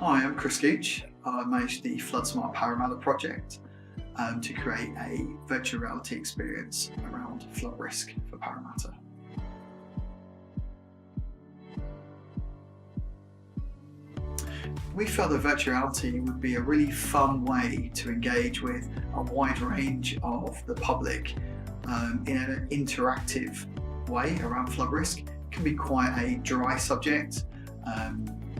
Hi, I'm Chris Gooch. I manage the Flood Smart Parramatta project to create a virtual reality experience around flood risk for Parramatta. We felt that virtual reality would be a really fun way to engage with a wide range of the public in an interactive way around flood risk. It can be quite a dry subject.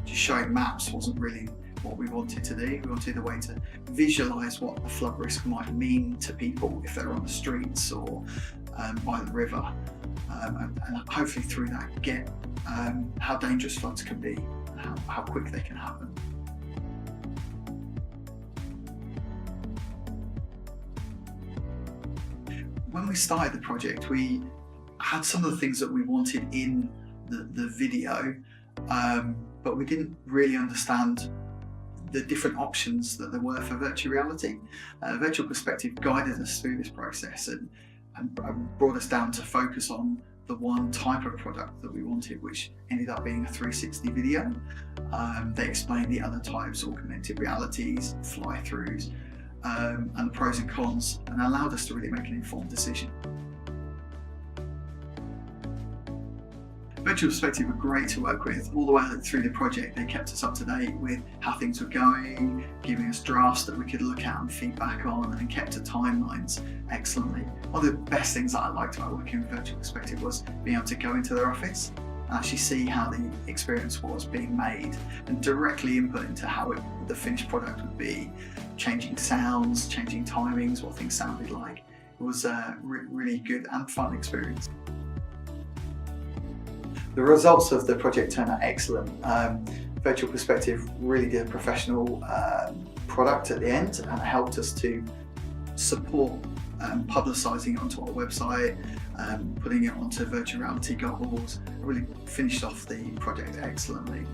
Just showing maps wasn't really what we wanted to do. We wanted a way to visualise what the flood risk might mean to people if they're on the streets or by the river, and hopefully through that get how dangerous floods can be and how quick they can happen. When we started the project, we had some of the things that we wanted in the video, but we didn't really understand the different options that there were for virtual reality. Virtual Perspective guided us through this process and brought us down to focus on the one type of product that we wanted, which ended up being a 360 video. They explained the other types, augmented realities, fly-throughs, and the pros and cons, and allowed us to really make an informed decision. Virtual Perspective were great to work with. All the way through the project, they kept us up to date with how things were going, giving us drafts that we could look at and feedback on, and kept to timelines excellently. One of the best things that I liked about working with Virtual Perspective was being able to go into their office and actually see how the experience was being made and directly input into how the finished product would be, changing sounds, changing timings, what things sounded like. It was a really good and fun experience. The results of the project turned out excellent. Virtual Perspective really did a professional product at the end and helped us to support publicising it onto our website, putting it onto virtual reality goggles. Really finished off the project excellently.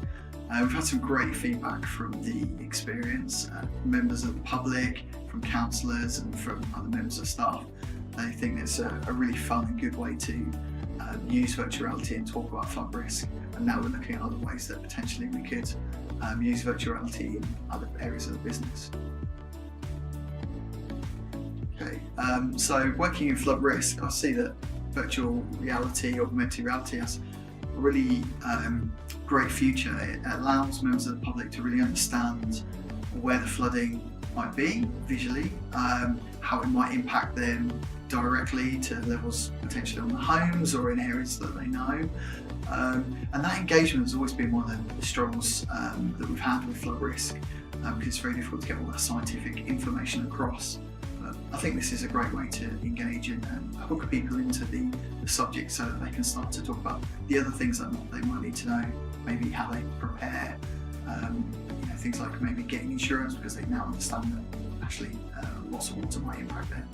We've had some great feedback from the experience, members of the public, from counsellors and from other members of staff. They think it's a really fun and good way to use virtual reality and talk about flood risk, and now we're looking at other ways that potentially we could use virtual reality in other areas of the business. Okay, so working in flood risk, I see that virtual reality, augmented reality has a really great future. It allows members of the public to really understand where the flooding might be visually, how it might impact them directly to levels potentially on the homes or in areas that they know. And that engagement has always been one of the struggles that we've had with flood risk, because it's very difficult to get all that scientific information across. But I think this is a great way to engage and hook people into the subject so that they can start to talk about the other things that they might need to know, maybe how they prepare, things like maybe getting insurance because they now understand that actually loss of water might impact them.